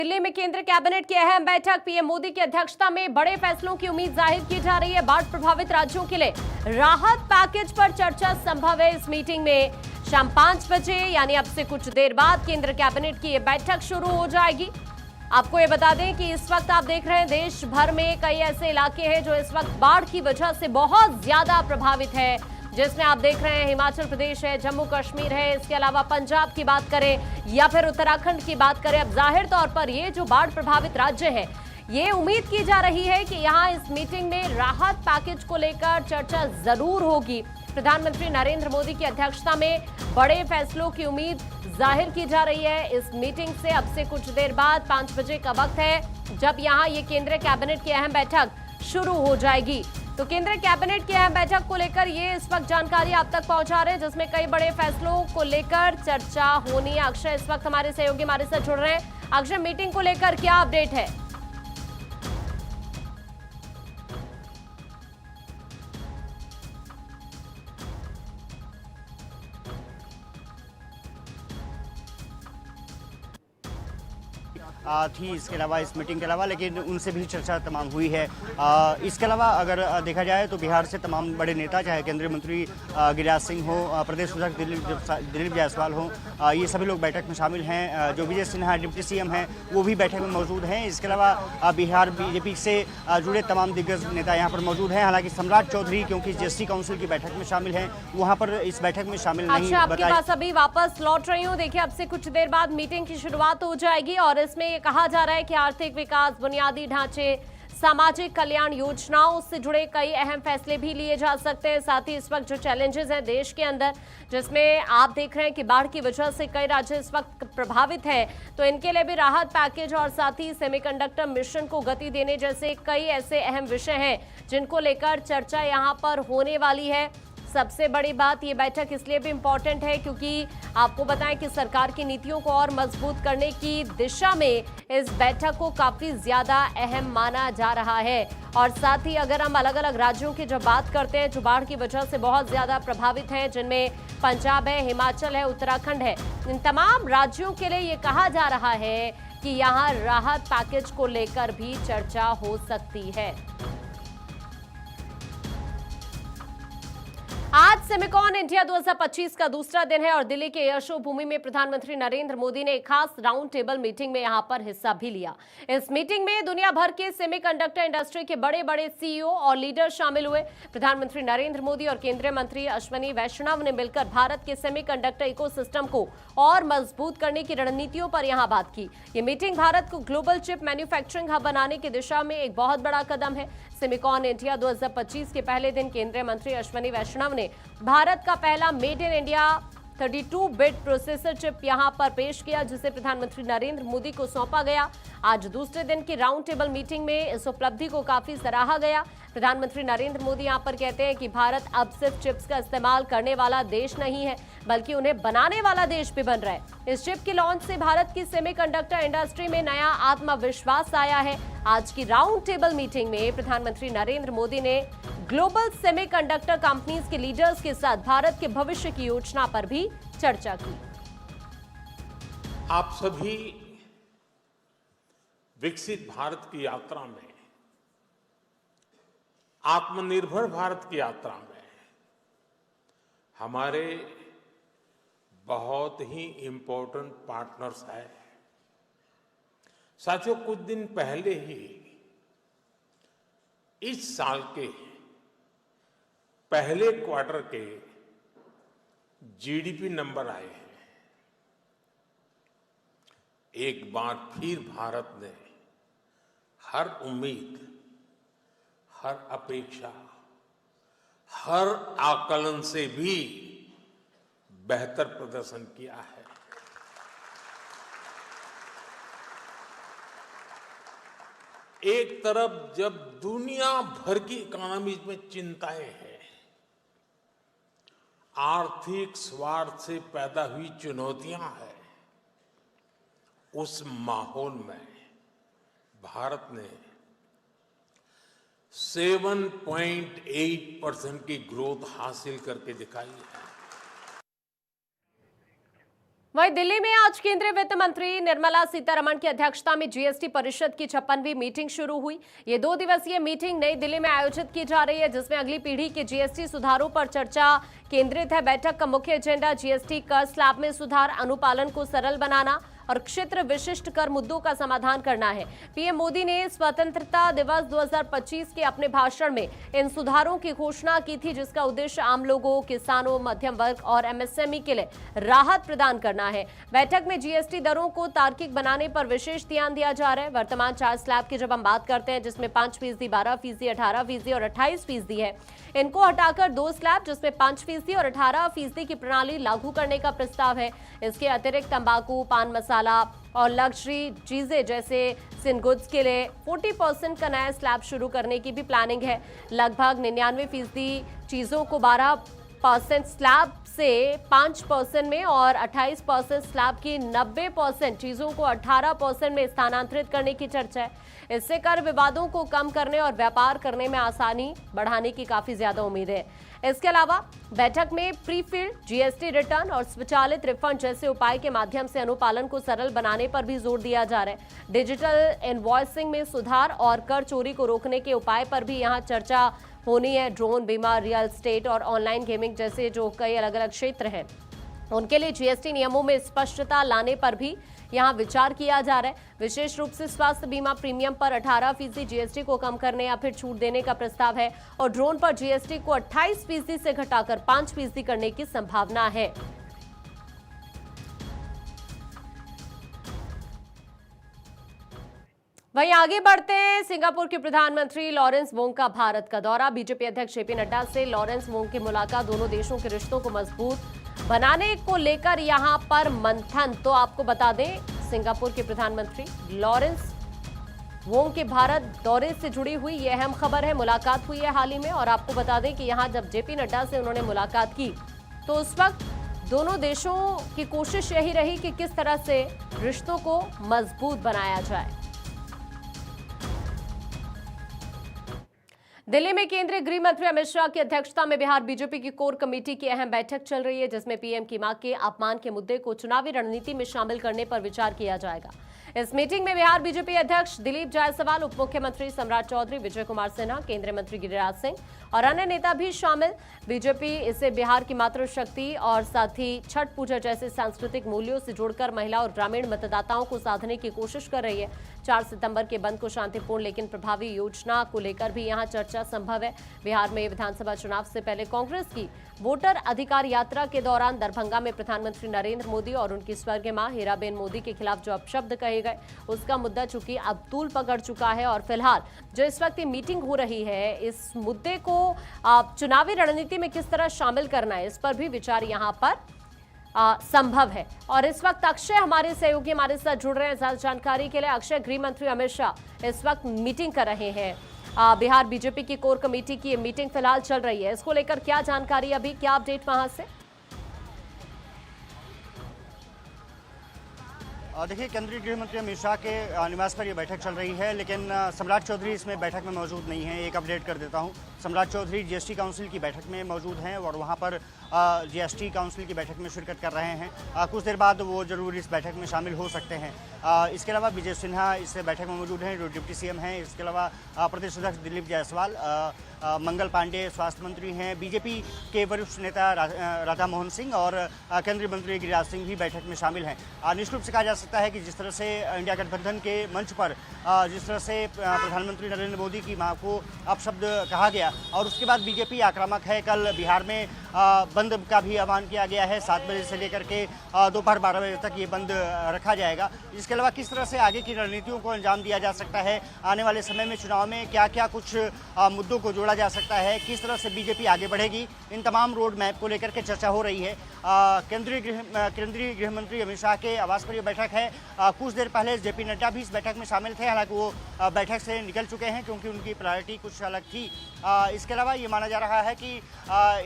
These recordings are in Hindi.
दिल्ली में केंद्र कैबिनेट की अहम बैठक, पीएम मोदी की अध्यक्षता में बड़े फैसलों की उम्मीद जाहिर की जा रही है। बाढ़ प्रभावित राज्यों के लिए राहत पैकेज पर चर्चा संभव है। इस मीटिंग में शाम 5 बजे यानी अब से कुछ देर बाद केंद्र कैबिनेट की यह बैठक शुरू हो जाएगी। आपको ये बता दें कि इस वक्त आप देख रहे हैं देश भर में कई ऐसे इलाके हैं जो इस वक्त बाढ़ की वजह से बहुत ज्यादा प्रभावित है, जिसमें आप देख रहे हैं हिमाचल प्रदेश है, जम्मू कश्मीर है, इसके अलावा पंजाब की बात करें या फिर उत्तराखंड की बात करें। अब जाहिर तौर पर ये जो बाढ़ प्रभावित राज्य है, ये उम्मीद की जा रही है कि यहाँ इस मीटिंग में राहत पैकेज को लेकर चर्चा जरूर होगी। प्रधानमंत्री नरेंद्र मोदी की अध्यक्षता में बड़े फैसलों की उम्मीद जाहिर की जा रही है। इस मीटिंग से अब से कुछ देर बाद 5 बजे का वक्त है जब यहाँ ये केंद्रीय कैबिनेट की अहम बैठक शुरू हो जाएगी। तो केंद्रीय कैबिनेट की अहम बैठक को लेकर ये इस वक्त जानकारी आप तक पहुंचा रहे हैं, जिसमें कई बड़े फैसलों को लेकर चर्चा होनी है। अक्षय इस वक्त हमारे सहयोगी हमारे साथ जुड़ रहे हैं। अक्षय, मीटिंग को लेकर क्या अपडेट है? थी इसके अलावा इस मीटिंग के अलावा, लेकिन उनसे भी चर्चा तमाम हुई है। इसके अलावा अगर देखा जाए तो बिहार से तमाम बड़े नेता, चाहे केंद्रीय मंत्री गिरिराज सिंह हो, प्रदेश अध्यक्ष दिलीप जायसवाल हो, ये सभी लोग बैठक में शामिल हैं। जो विजय सिन्हा डिप्टी सीएम हैं वो भी बैठक में मौजूद हैं। इसके अलावा बिहार बीजेपी से जुड़े तमाम दिग्गज नेता यहाँ पर मौजूद हैं। हालांकि सम्राट चौधरी क्योंकि जीएसटी काउंसिल की बैठक में शामिल हैं, वहाँ पर इस बैठक में शामिल नहीं। अच्छा, आपके पास अभी वापस लौट रही हूँ। देखिए, अब से कुछ देर बाद मीटिंग की शुरुआत हो जाएगी और इसमें ये कहा जा रहा है कि आर्थिक विकास, बुनियादी ढांचे, सामाजिक कल्याण योजनाओं से जुड़े कई अहम फैसले भी लिए जा सकते हैं। साथ ही इस वक्त जो चैलेंजेस हैं देश के अंदर, जिसमें आप देख रहे हैं कि बाढ़ की वजह से कई राज्य इस वक्त प्रभावित हैं, तो इनके लिए भी राहत पैकेज और साथ ही सेमीकंडक्टर मिशन को गति देने जैसे कई ऐसे अहम विषय हैं जिनको लेकर चर्चा यहाँ पर होने वाली है। सबसे बड़ी बात, ये बैठक इसलिए भी इम्पोर्टेंट है क्योंकि आपको बताएं कि सरकार की नीतियों को और मजबूत करने की दिशा में इस बैठक को काफी ज्यादा अहम माना जा रहा है। और साथ ही अगर हम अलग अलग राज्यों की जब बात करते हैं जो बाढ़ की वजह से बहुत ज्यादा प्रभावित हैं, जिनमें पंजाब है, हिमाचल है, उत्तराखंड है, इन तमाम राज्यों के लिए ये कहा जा रहा है कि यहाँ राहत पैकेज को लेकर भी चर्चा हो सकती है। आज सेमिकॉन इंडिया 2025 का दूसरा दिन है और दिल्ली के यशोभूमि में प्रधानमंत्री नरेंद्र मोदी ने एक खास राउंड टेबल मीटिंग में यहां पर हिस्सा भी लिया। इस मीटिंग में दुनिया भर के सेमीकंडक्टर इंडस्ट्री के बड़े बड़े सीईओ और लीडर शामिल हुए। प्रधानमंत्री नरेंद्र मोदी और केंद्रीय मंत्री अश्विनी वैष्णव ने मिलकर भारत के सेमीकंडक्टर इकोसिस्टम को और मजबूत करने की रणनीतियों पर यहां बात की। ये मीटिंग भारत को ग्लोबल चिप मैन्युफैक्चरिंग हब बनाने की दिशा में एक बहुत बड़ा कदम है। सेमिकॉन इंडिया 2025 के पहले दिन केंद्रीय मंत्री अश्विनी वैष्णव ने भारत का पहला made in India 32 bit processor chip यहां पर पेश किया, जिसे प्रधानमंत्री नरेंद्र मोदी को सौंपा गया। आज दूसरे दिन की राउंड टेबल मीटिंग में इस उपलब्धि को काफी सराहा गया। प्रधानमंत्री नरेंद्र मोदी यहां पर कहते हैं कि भारत अब सिर्फ चिप्स का इस्तेमाल करने वाला देश नहीं है, बल्कि उन्हें बनाने वाला देश भी बन रहा है। इस चिप की लॉन्च से भारत की सेमीकंडक्टर इंडस्ट्री में नया आत्मविश्वास आया है। आज की राउंड टेबल मीटिंग में प्रधानमंत्री नरेंद्र मोदी ने ग्लोबल सेमीकंडक्टर कंपनीज के लीडर्स के साथ भारत के भविष्य की योजना पर भी चर्चा की। आप सभी विकसित भारत की यात्रा में, आत्मनिर्भर भारत की यात्रा में हमारे बहुत ही इंपॉर्टेंट पार्टनर्स हैं। साथियों, कुछ दिन पहले ही इस साल के पहले क्वार्टर के जीडीपी नंबर आए हैं। एक बार फिर भारत ने हर उम्मीद, हर अपेक्षा, हर आकलन से भी बेहतर प्रदर्शन किया है। एक तरफ जब दुनिया भर की इकोनॉमी में चिंताएं हैं, आर्थिक स्वार्थ से पैदा हुई चुनौतियां हैं, उस माहौल में भारत ने 7.8% की ग्रोथ हासिल करके दिखाई है। वहीं दिल्ली में आज केंद्रीय वित्त मंत्री निर्मला सीतारमण की अध्यक्षता में जीएसटी परिषद की 56वीं मीटिंग शुरू हुई। ये 2 दिवसीय मीटिंग नई दिल्ली में आयोजित की जा रही है, जिसमें अगली पीढ़ी के जीएसटी सुधारों पर चर्चा केंद्रित है। बैठक का मुख्य एजेंडा जीएसटी कर स्लैब में सुधार, अनुपालन को सरल बनाना और क्षेत्र विशिष्ट कर मुद्दों का समाधान करना है। पीएम मोदी ने स्वतंत्रता दिवस 2025 के अपने भाषण में इन सुधारों की घोषणा की थी, जिसका उद्देश्य आम लोगों, किसानों, मध्यम वर्ग और एमएसएमई के लिए राहत प्रदान करना है। बैठक में जीएसटी दरों को तार्किक बनाने पर विशेष ध्यान दिया जा रहा है। वर्तमान 4 स्लैब की जब हम बात करते हैं, जिसमें 5%, 12%, 18% और 28% है, इनको हटाकर 2 स्लैब जिसमें 5% और 18% की प्रणाली लागू करने का प्रस्ताव है। इसके अतिरिक्त तंबाकू, पान मसाला और लग्जरी चीजें जैसे सिन गुड्स के लिए 40% का नया स्लैब शुरू करने की भी प्लानिंग है। लगभग 99% चीजों को 12% स्लैब से 5% में और 28% स्लैब की 90% चीजों को 18% में स्थानांतरित करने की चर्चा है। इससे कर विवादों को कम करने और व्यापार करने में आसानी बढ़ाने की काफी ज्यादा उम्मीद है। इसके अलावा बैठक में प्री फील्ड जीएसटी रिटर्न और स्वचालित रिफंड जैसे उपाय के माध्यम से अनुपालन को सरल बनाने पर भी जोर दिया जा रहा है। डिजिटल इनवॉइसिंग में सुधार और कर चोरी को रोकने के उपाय पर भी यहाँ चर्चा होनी है। ड्रोन, बीमा, रियल एस्टेट और ऑनलाइन गेमिंग जैसे जो कई अलग अलग क्षेत्र हैं, उनके लिए जीएसटी नियमों में स्पष्टता लाने पर भी यहां विचार किया जा रहा है। विशेष रूप से स्वास्थ्य बीमा प्रीमियम पर 18% जीएसटी को कम करने या फिर छूट देने का प्रस्ताव है और ड्रोन पर जीएसटी को 28% से घटाकर 5% करने की संभावना है। वहीं आगे बढ़ते हैं, सिंगापुर के प्रधानमंत्री लॉरेंस वोंग का भारत का दौरा। बीजेपी अध्यक्ष जेपी नड्डा से लॉरेंस वोंग की मुलाकात दोनों देशों के रिश्तों को मजबूत बनाने को लेकर यहां पर मंथन। तो आपको बता दें, सिंगापुर के प्रधानमंत्री लॉरेंस वोंग के भारत दौरे से जुड़ी हुई यह अहम खबर है। मुलाकात हुई है हाल ही में और आपको बता दें कि यहां जब जेपी नड्डा से उन्होंने मुलाकात की तो उस वक्त दोनों देशों की कोशिश यही रही कि किस तरह से रिश्तों को मजबूत बनाया जाए। दिल्ली में केंद्रीय गृह मंत्री अमित शाह की अध्यक्षता में बिहार बीजेपी की कोर कमेटी की अहम बैठक चल रही है, जिसमें पीएम की मां के अपमान के मुद्दे को चुनावी रणनीति में शामिल करने पर विचार किया जाएगा। इस मीटिंग में बिहार बीजेपी अध्यक्ष दिलीप जायसवाल, उप मुख्यमंत्री सम्राट चौधरी, विजय कुमार सिन्हा, केंद्रीय मंत्री गिरिराज सिंह और अन्य नेता भी शामिल। बीजेपी इसे बिहार की मातृशक्ति और साथ ही छठ पूजा जैसे सांस्कृतिक मूल्यों से जोड़कर महिला और ग्रामीण मतदाताओं को साधने की कोशिश कर रही है। 4 सितंबर के बंद को शांतिपूर्ण लेकिन प्रभावी योजना को लेकर भी यहां चर्चा संभव है। बिहार में विधानसभा चुनाव से पहले कांग्रेस की वोटर अधिकार यात्रा के दौरान दरभंगा में प्रधानमंत्री नरेंद्र मोदी और उनकी स्वर्गीय मां हीराबेन मोदी के खिलाफ जो अपशब्द कहे गए, उसका मुद्दा चूंकि अब तूल पकड़ चुका है और फिलहाल जो इस वक्त मीटिंग हो रही है, इस मुद्दे को चुनावी रणनीति में किस तरह शामिल करना है, इस पर भी विचार यहाँ पर संभव है। और इस वक्त अक्षय हमारे सहयोगी हमारे साथ जुड़ रहे हैं ज्यादा जानकारी के लिए। अक्षय, गृह मंत्री अमित शाह इस वक्त मीटिंग कर रहे हैं। बिहार बीजेपी की कोर कमेटी की ये मीटिंग फिलहाल चल रही है, इसको लेकर क्या जानकारी, अभी क्या अपडेट वहां से? देखिए, केंद्रीय गृह मंत्री अमित शाह के निवास पर यह बैठक चल रही है, लेकिन सम्राट चौधरी इसमें बैठक में मौजूद नहीं है। एक अपडेट कर देता हूं, सम्राट चौधरी जीएसटी काउंसिल की बैठक में मौजूद हैं और वहां पर जीएसटी काउंसिल की बैठक में शिरकत कर रहे हैं। कुछ देर बाद वो जरूर इस बैठक में शामिल हो सकते हैं। इसके अलावा विजय सिन्हा इस बैठक में मौजूद हैं, जो डिप्टी सीएम हैं। इसके अलावा प्रदेश अध्यक्ष दिलीप जायसवाल, मंगल पांडे स्वास्थ्य मंत्री हैं, बीजेपी के वरिष्ठ नेता राधा मोहन सिंह और केंद्रीय मंत्री गिरिराज सिंह भी बैठक में शामिल हैं। निश्चित रूप से कहा जा सकता है कि जिस तरह से इंडिया गठबंधन के मंच पर जिस तरह से प्रधानमंत्री नरेंद्र मोदी की मां को अपशब्द कहा गया और उसके बाद बीजेपी आक्रामक है। कल बिहार में बंद का भी आह्वान किया गया है, 7 बजे से लेकर के दोपहर 12 बजे तक ये बंद रखा जाएगा। इसके अलावा किस तरह से आगे की रणनीतियों को अंजाम दिया जा सकता है, आने वाले समय में चुनाव में क्या क्या कुछ मुद्दों को जोड़ा जा सकता है, किस तरह से बीजेपी आगे बढ़ेगी, इन तमाम रोड मैप को लेकर के चर्चा हो रही है। केंद्रीय गृह मंत्री अमित शाह के आवास पर यह बैठक है। कुछ देर पहले जेपी नड्डा भी इस बैठक में शामिल थे, हालांकि वो बैठक से निकल चुके हैं क्योंकि उनकी प्रायोरिटी कुछ अलग थी। इसके अलावा ये माना जा रहा है कि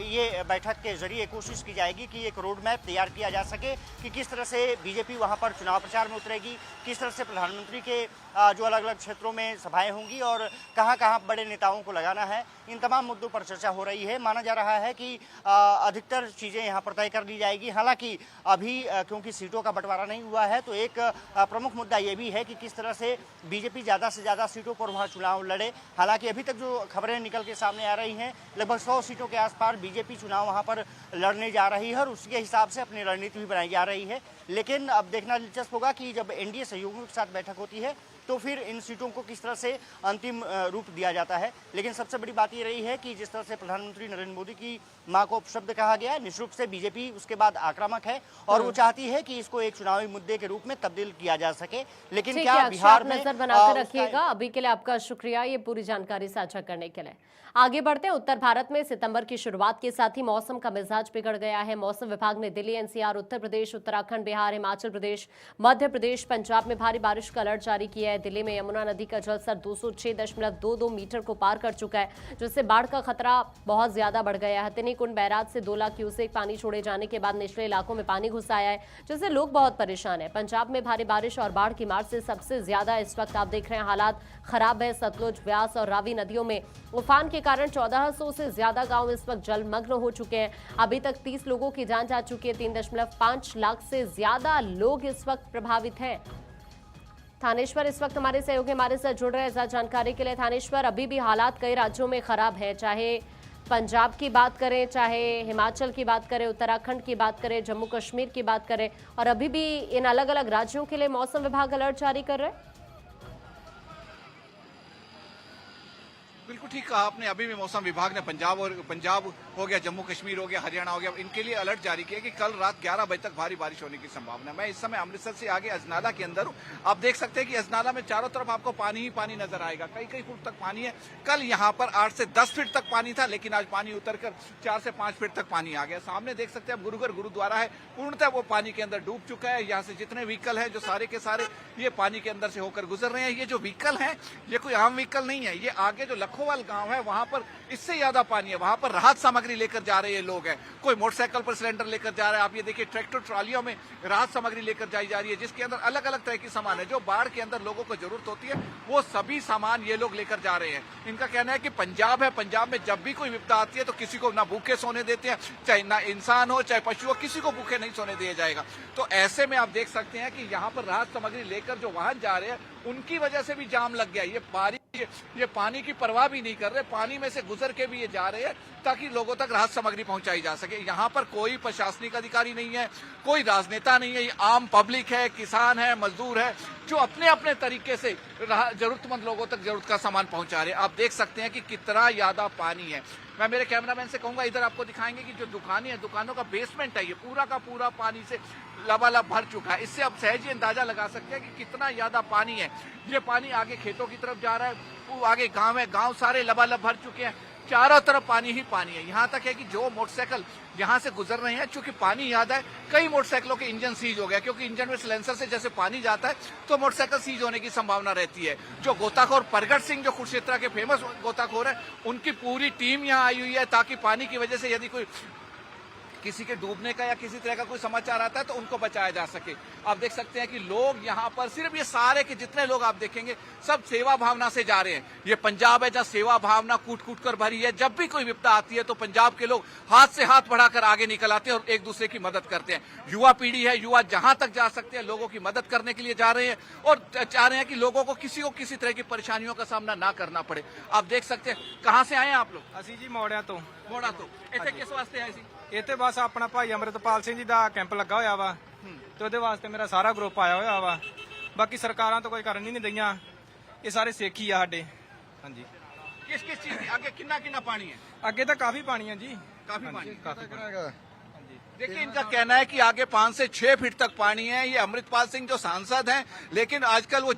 ये बैठक के जरिए कोशिश की जाएगी कि एक रोड मैप तैयार किया जा सके कि किस तरह से बीजेपी वहां पर चुनाव प्रचार में उतरेगी, किस तरह से प्रधानमंत्री के जो अलग अलग क्षेत्रों में सभाएं होंगी और कहां कहां बड़े नेताओं को लगाना है। इन तमाम मुद्दों पर चर्चा हो रही है। माना जा रहा है कि अधिकतर चीज़ें यहां पर तय कर ली जाएगी। हालांकि अभी क्योंकि सीटों का बंटवारा नहीं हुआ है तो एक प्रमुख मुद्दा ये भी है कि किस तरह से बीजेपी ज़्यादा से ज़्यादा सीटों पर वहाँ चुनाव लड़े। हालांकि अभी तक जो खबरें निकल के सामने आ रही हैं, लगभग 100 सीटों के आसपास बीजेपी चुनाव वहाँ पर लड़ने जा रही है और उसके हिसाब से अपनी रणनीति भी बनाई जा रही है। लेकिन अब देखना दिलचस्प होगा कि जब एनडीए सहयोगियों के साथ बैठक होती है तो फिर इन सीटों को किस तरह से अंतिम रूप दिया जाता है। लेकिन सबसे बड़ी बात ये रही है कि जिस तरह से प्रधानमंत्री नरेंद्र मोदी की मां को अपशब्द कहा गया, निश्चित रूप से बीजेपी उसके बाद आक्रामक है और वो चाहती है कि इसको एक चुनावी मुद्दे के रूप में तब्दील किया जा सके। लेकिन क्या बिहार में नजर बनाकर रखिएगा। अभी के लिए आपका शुक्रिया ये पूरी जानकारी साझा करने के लिए। आगे बढ़ते हैं। उत्तर भारत में सितंबर की शुरुआत के साथ ही मौसम का मिजाज बिगड़ गया है। मौसम विभाग ने दिल्ली, एनसीआर, उत्तर प्रदेश, उत्तराखंड, बिहार, हिमाचल प्रदेश, मध्य प्रदेश, पंजाब में भारी बारिश का अलर्ट जारी किया है। दिल्ली में यमुना नदी का जलस्तर 206.22 मीटर को पार कर चुका है, जिससे बाढ़ का खतरा बहुत ज्यादा बढ़ गया है। हथिनी कुंड बैराज से 2 लाख क्यूसेक पानी छोड़े जाने के बाद निचले इलाकों में पानी घुस आया है, जिससे लोग बहुत परेशान है। पंजाब में भारी बारिश और बाढ़ की मार से सबसे ज्यादा इस वक्त आप देख रहे हैं हालात खराब है। सतलुज, व्यास और रावी नदियों में उफान के कारण 1400 से ज्यादा गांव इस वक्त जलमग्न हो चुके हैं। अभी तक 30 लोगों की जान जा चुकी है। 3.5 लाख से ज्यादा लोग इस वक्त प्रभावित हैं। थानेश्वर इस वक्त हमारे सहयोगी हमारे साथ जुड़ रहे हैं ज्यादा जानकारी के लिए। थानेश्वर, अभी भी हालात कई राज्यों में खराब है, चाहे पंजाब की बात करें, चाहे हिमाचल की बात करें, उत्तराखंड की बात करें, जम्मू कश्मीर की बात करें, और अभी भी इन अलग अलग राज्यों के लिए मौसम विभाग अलर्ट जारी कर रहे हैं। बिल्कुल ठीक कहा आपने। अभी भी मौसम विभाग ने पंजाब हो गया, जम्मू कश्मीर हो गया, हरियाणा हो गया, इनके लिए अलर्ट जारी किया कि कल रात 11 बजे तक भारी बारिश होने की संभावना है। मैं इस समय अमृतसर से आगे अजनाला के अंदर हूं। आप देख सकते हैं कि अजनाला में चारों तरफ आपको पानी ही पानी नजर आएगा। कई कई फुट तक पानी है। कल यहाँ पर 8 से 10 फीट तक पानी था, लेकिन आज पानी उतरकर 4 से 5 फीट तक पानी आ गया। सामने देख सकते हैं गुरुघर गुरुद्वारा है, पूर्णतः वो पानी के अंदर डूब चुका है। यहाँ से जितने व्हीकल है जो सारे के सारे ये पानी के अंदर से होकर गुजर रहे हैं। ये जो व्हीकल है ये कोई आम व्हीकल नहीं है। ये आगे जो लखोवाल गांव है वहां पर इससे ज्यादा पानी है। वहां पर राहत सामग्री लेकर जा रहे लोग हैं। कोई मोटरसाइकिल पर सिलेंडर लेकर जा रहा है। आप ये देखिए ट्रैक्टर ट्रॉलियों में राहत सामग्री लेकर जाई जा रही है, जिसके अंदर अलग अलग तरह की सामान है। जो बाढ़ के अंदर लोगों को जरूरत होती है वो सभी सामान ये लोग लेकर जा रहे हैं। इनका कहना है कि पंजाब है, पंजाब में जब भी कोई विपदा आती है तो किसी को ना भूखे सोने देते हैं, चाहे ना इंसान हो चाहे पशु हो, किसी को भूखे नहीं सोने दिया जाएगा। तो ऐसे में आप देख सकते हैं कि यहाँ पर राहत सामग्री लेकर जो वाहन जा रहे हैं उनकी वजह से भी जाम लग गया। ये पानी की परवाह भी नहीं कर रहे, पानी में से गुजर के भी ये जा रहे हैं ताकि लोगों तक राहत सामग्री पहुंचाई जा सके। यहाँ पर कोई प्रशासनिक अधिकारी नहीं है, कोई राजनेता नहीं है, ये आम पब्लिक है, किसान है, मजदूर है, जो अपने अपने तरीके से जरूरतमंद लोगों तक जरूरत का सामान पहुंचा रहे हैं। आप देख सकते हैं कि कितना ज्यादा पानी है। मैं मेरे कैमरामैन से कहूंगा इधर आपको दिखाएंगे कि जो दुकानें हैं, दुकानों का बेसमेंट है ये पूरा का पूरा पानी से लबालब भर चुका है। इससे आप सहज ही अंदाजा लगा सकते हैं कि कितना ज्यादा पानी है। ये पानी आगे खेतों की तरफ जा रहा है, वो आगे गांव है, गांव सारे लबालब भर चुके हैं। चारों तरफ पानी ही पानी है। यहाँ तक है कि जो मोटरसाइकिल यहाँ से गुजर रहे हैं, चूंकि पानी याद है, कई मोटरसाइकिलों के इंजन सीज हो गया, क्योंकि इंजन में सिलेंसर से जैसे पानी जाता है तो मोटरसाइकिल सीज होने की संभावना रहती है। जो गोताखोर प्रगट सिंह, जो कुरुक्षेत्र के फेमस गोताखोर है, उनकी पूरी टीम यहाँ आई हुई है ताकि पानी की वजह से यदि कोई किसी के डूबने का या किसी तरह का कोई समाचार आता है तो उनको बचाया जा सके। आप देख सकते हैं कि लोग यहाँ पर सिर्फ ये सारे के जितने लोग आप देखेंगे सब सेवा भावना से जा रहे हैं। ये पंजाब है जहाँ सेवा भावना कूट कूट कर भरी है। जब भी कोई विपदा आती है तो पंजाब के लोग हाथ से हाथ बढ़ाकर आगे निकल आते हैं और एक दूसरे की मदद करते हैं। युवा पीढ़ी है, युवा जहां तक जा सकते हैं लोगों की मदद करने के लिए जा रहे हैं और चाह रहे हैं कि लोगों को किसी तरह की परेशानियों का सामना ना करना पड़े। आप देख सकते हैं। कहाँ से आए हैं आप लोग? ਅਸੀਂ ਜੀ ਮੋੜਿਆਂ ਤੋਂ ਇੱਥੇ ਕਿਸ ਵਾਸਤੇ ਆਏ ਸੀ? ਇੱਥੇ ਬਸ ਆਪਣਾ ਭਾਈ ਅੰਮ੍ਰਿਤਪਾਲ ਸਿੰਘ ਜੀ ਦਾ ਕੈਂਪ ਲੱਗਾ ਹੋਇਆ ਵਾ ਤੇ ਉਹਦੇ ਵਾਸਤੇ ਮੇਰਾ ਸਾਰਾ ਗਰੁੱਪ ਆਇਆ ਹੋਇਆ ਵਾ। ਬਾਕੀ ਸਰਕਾਰਾਂ ਤੋਂ ਕੋਈ ਕਰਨ ਹੀ ਨਹੀਂ ਦਈਆਂ, ਇਹ ਸਾਰੇ ਸਿੱਖ ਹੀ ਆ ਸਾਡੇ। ਹਾਂਜੀ। किस चीज की आगे कितना पानी है? ਅੱਗੇ ਤਾਂ ਕਾਫੀ ਪਾਣੀ ਆ ਜੀ, काफी पानी। ਕਾਫੀ ਪਾਣੀ। देखिए इनका कहना है कि आगे 5 से 6 फीट तक पानी है। ये अमृतपाल सिंह जो सांसद हैं, लेकिन आजकल वो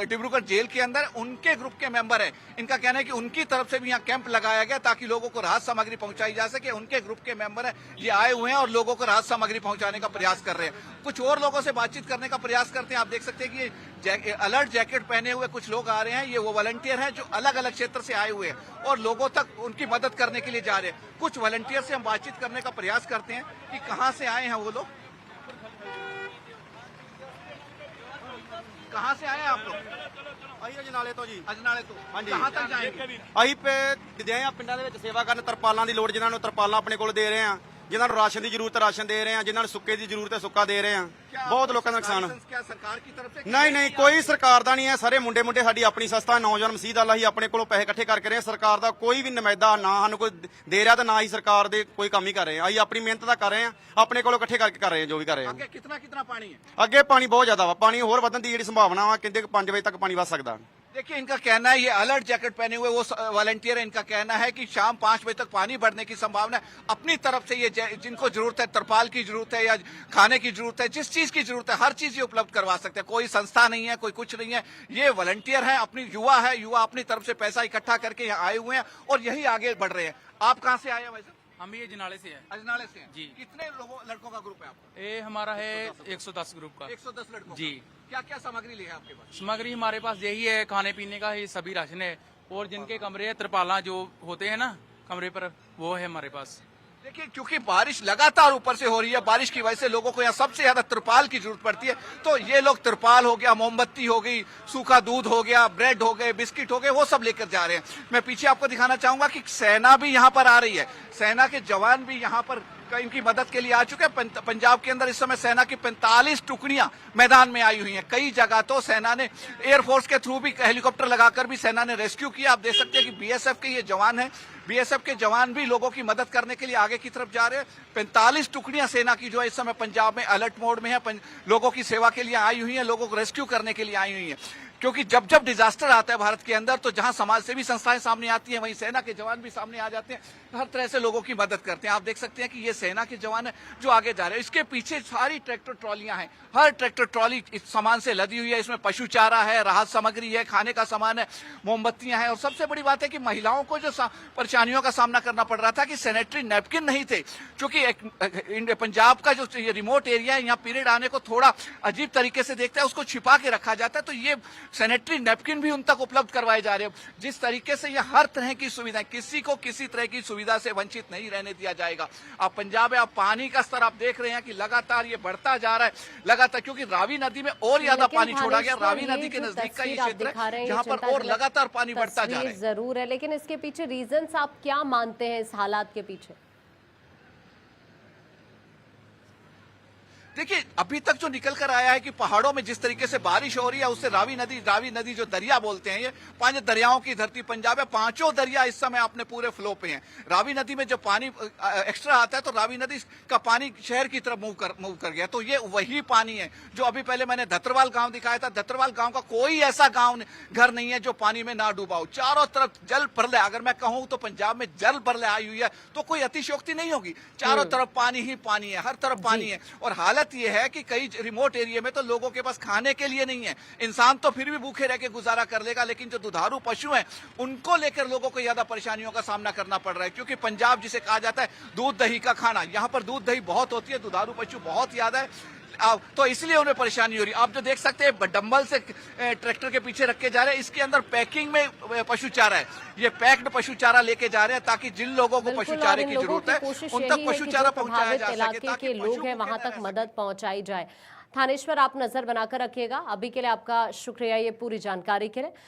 डिब्रूगढ़ जेल के अंदर उनके ग्रुप के मेंबर हैं। इनका कहना है कि उनकी तरफ से भी यहाँ कैंप लगाया गया ताकि लोगों को राहत सामग्री पहुंचाई जा सके। उनके ग्रुप के मेंबर हैं, ये आए हुए हैं और लोगों को राहत सामग्री पहुंचाने का प्रयास कर रहे हैं। कुछ और लोगों से बातचीत करने का प्रयास करते हैं। आप देख सकते हैं कि अलर्ट जैकेट पहने हुए कुछ लोग आ रहे हैं। ये वो वॉलंटियर हैं जो अलग अलग क्षेत्र से आए हुए हैं और लोगों तक उनकी मदद करने के लिए जा रहे हैं। कुछ वॉलंटियर से हम बातचीत करने का प्रयास करते हैं कि कहां से आए हैं वो लोग। कहां से आए हैं आप लोग? ਅਸੀਂ ਅਜਨਾਲੇ ਤੋਂ ਜੀ। अजनाले तो ਹਾਂਜੀ। कहां तक जाएंगे? ਅਸੀਂ ਦੇ ਆ ਪਿੰਡਾਂ ਦੇ ਵਿੱਚ ਸੇਵਾ ਕਰਨ, ਤਰਪਾਲਾਂ ਦੀ ਲੋੜ ਜਿਨ੍ਹਾਂ ਨੂੰ ਤਰਪਾਲਾਂ ਆਪਣੇ ਕੋਲ ਦੇ ਰਹੇ ਆ, ਜਿਨ੍ਹਾਂ ਨੂੰ ਰਾਸ਼ਨ ਦੀ ਜ਼ਰੂਰਤ ਰਾਸ਼ਨ ਦੇ ਰਹੇ ਆ, ਜਿਨ੍ਹਾਂ ਨੂੰ ਸੁੱਕੇ ਦੀ ਜ਼ਰੂਰਤ ਹੈ ਸੁੱਕਾ ਦੇ ਰਹੇ ਆ। ਬਹੁਤ ਲੋਕਾਂ ਦਾ ਨੁਕਸਾਨ। क्या सरकार की तरफ से? ਨਹੀਂ ਕੋਈ ਸਰਕਾਰ ਦਾ ਨਹੀਂ ਹੈ, ਸਾਰੇ ਮੁੰਡੇ ਸਾਡੀ ਆਪਣੀ ਸੰਸਥਾ ਨੌਜਵਾਨ ਮਸੀਹ ਦਾ ਅਸੀਂ ਆਪਣੇ ਕੋਲੋਂ ਪੈਸੇ ਇਕੱਠੇ ਕਰਕੇ ਰਹੇ ਹਾਂ। ਸਰਕਾਰ ਦਾ ਕੋਈ ਵੀ ਨੁਮਾਇੰਦਾ ਨਾ ਸਾਨੂੰ ਕੋਈ ਦੇ ਰਿਹਾ ਤੇ ਨਾ ਹੀ ਸਰਕਾਰ ਦੇ ਕੋਈ ਕੰਮ ਹੀ ਕਰ ਰਹੇ ਆ। ਅਸੀਂ ਆਪਣੀ ਮਿਹਨਤ ਦਾ ਕਰ ਰਹੇ ਆ, ਆਪਣੇ ਕੋਲੋਂ ਇਕੱਠੇ ਕਰਕੇ ਕਰ ਰਹੇ ਆ ਜੋ ਵੀ ਕਰ ਰਹੇ ਆ। आगे कितना पानी है? ਅੱਗੇ ਪਾਣੀ ਬਹੁਤ ਜ਼ਿਆਦਾ ਵਾ, ਪਾਣੀ ਹੋਰ ਵਧਣ ਦੀ ਜਿਹੜੀ ਸੰਭਾਵਨਾ ਵਾ, ਕਹਿੰਦੇ 5 ਵਜੇ तक ਪਾਣੀ ਵੱਧ ਸਕਦਾ। देखिए इनका कहना है, ये अलर्ट जैकेट पहने हुए वो वॉलंटियर है, इनका कहना है कि शाम 5 बजे तक पानी बढ़ने की संभावना है। अपनी तरफ से ये जिनको जरूरत है, तरपाल की जरूरत है या खाने की जरूरत है, जिस चीज की जरूरत है हर चीज ये उपलब्ध करवा सकते हैं। कोई संस्था नहीं है, कोई कुछ नहीं है, ये वॉलंटियर है, अपनी युवा है, युवा अपनी तरफ से पैसा इकट्ठा करके यहाँ आए हुए हैं और यही आगे बढ़ रहे हैं। आप कहाँ से आए हैं वैसे? हम ये अजनाले से हैं। अजनाले से हैं। जी। कितने लड़कों का ग्रुप है आपका? ये हमारा है 110 ग्रुप का। 110 लड़कों जी। क्या क्या सामग्री ली है आपके पास? सामग्री हमारे पास यही है, खाने पीने का ये सभी राशन है और जिनके कमरे है त्रिपाला जो होते हैं ना कमरे पर, वो है हमारे पास। देखिए क्योंकि बारिश लगातार ऊपर से हो रही है, बारिश की वजह से लोगों को यहाँ सबसे ज्यादा तिरपाल की जरूरत पड़ती है। तो ये लोग तिरपाल हो गया, मोमबत्ती हो गई, सूखा दूध हो गया, ब्रेड हो गए, बिस्किट हो गए, वो सब लेकर जा रहे हैं। मैं पीछे आपको दिखाना चाहूंगा कि सेना भी यहाँ पर आ रही है। सेना के जवान भी यहाँ पर इनकी मदद के लिए आ चुके हैं। पंजाब के अंदर इस समय सेना की 45 टुकड़ियां मैदान में आई हुई हैं। कई जगह तो सेना ने एयरफोर्स के थ्रू भी हेलीकॉप्टर लगाकर भी सेना ने रेस्क्यू किया। आप देख सकते हैं कि बीएसएफ के ये जवान हैं, बीएसएफ के जवान भी लोगों की मदद करने के लिए आगे की तरफ जा रहे हैं। 45 टुकड़ियां सेना की जो है इस समय पंजाब में अलर्ट मोड में है, लोगों की सेवा के लिए आई हुई है, लोगों को रेस्क्यू करने के लिए आई हुई है। क्योंकि जब जब डिजास्टर आता है भारत के अंदर तो जहां समाज सेवी संस्थाएं सामने आती हैं वहीं सेना के जवान भी सामने आ जाते हैं, हर तरह से लोगों की मदद करते हैं। आप देख सकते हैं कि ये सेना के जवान है जो आगे जा रहे हैं। इसके पीछे सारी ट्रैक्टर ट्रॉलियां हैं, हर ट्रैक्टर ट्रॉली इस सामान से लदी हुई है। इसमें पशु चारा है, राहत सामग्री है, खाने का सामान है, मोमबत्तियां हैं और सबसे बड़ी बात है कि महिलाओं को जो परेशानियों का सामना करना पड़ रहा था कि सैनिटरी नैपकिन नहीं थे। क्योंकि पंजाब का जो रिमोट एरिया है यहाँ पीरियड आने को थोड़ा अजीब तरीके से देखता है, उसको छिपा के रखा जाता है। तो ये सैनिटरी नैपकिन भी उन तक उपलब्ध करवाए जा रहे हैं। जिस तरीके से ये हर तरह की सुविधाएं, किसी को किसी तरह की सुविधा से वंचित नहीं रहने दिया जाएगा। आप पंजाब है, आप पानी का स्तर आप देख रहे हैं कि लगातार ये बढ़ता जा रहा है लगातार, क्योंकि रावी नदी में और ज्यादा पानी छोड़ा गया। रावी नदी के नजदीक का ये क्षेत्र है जहाँ पर और लगातार पानी बढ़ता जा रहा है। जरूर है, लेकिन इसके पीछे रीजंस आप क्या मानते हैं इस हालात के पीछे? देखिए अभी तक जो निकल कर आया है कि पहाड़ों में जिस तरीके से बारिश हो रही है उससे रावी नदी जो दरिया बोलते हैं, ये 5 दरियाओं की धरती पंजाब है। 5 दरिया इस समय अपने पूरे फ्लो पे हैं। रावी नदी में जब पानी एक्स्ट्रा आता है तो रावी नदी का पानी शहर की तरफ मूव कर गया। तो ये वही पानी है जो अभी पहले मैंने धतरवाल गांव दिखाया था। धतरवाल गांव का कोई ऐसा गांव घर नहीं है जो पानी में ना डूबा हो। चारों तरफ जल प्रलय, अगर मैं कहूं तो पंजाब में जल प्रलय आई हुई है तो कोई अतिशयोक्ति नहीं होगी। चारों तरफ पानी ही पानी है, हर तरफ पानी है। और हालत ये है कि कई रिमोट एरिया में तो लोगों के पास खाने के लिए नहीं है। इंसान तो फिर भी भूखे रह के गुजारा कर लेगा, लेकिन जो दुधारू पशु हैं उनको लेकर लोगों को ज्यादा परेशानियों का सामना करना पड़ रहा है। क्योंकि पंजाब जिसे कहा जाता है दूध दही का खाना, यहाँ पर दूध दही बहुत होती है, दुधारू पशु बहुत ज्यादा है, तो इसलिए उन्हें परेशानी हो रही है। आप जो देख सकते हैं डंबल से ट्रैक्टर के पीछे रख के जा रहे हैं, इसके अंदर पैकिंग में पशु चारा है। ये पैक्ड पशु चारा लेके जा रहे हैं ताकि जिन लोगों को पशु चारे की जरूरत है उन तक पशु चारा पहुंचाया जा सके, ताकि लोग हैं वहां तक मदद पहुंचाई जाए। थानेश्वर, आप नजर बनाकर रखिएगा। अभी के लिए आपका शुक्रिया ये पूरी जानकारी के लिए।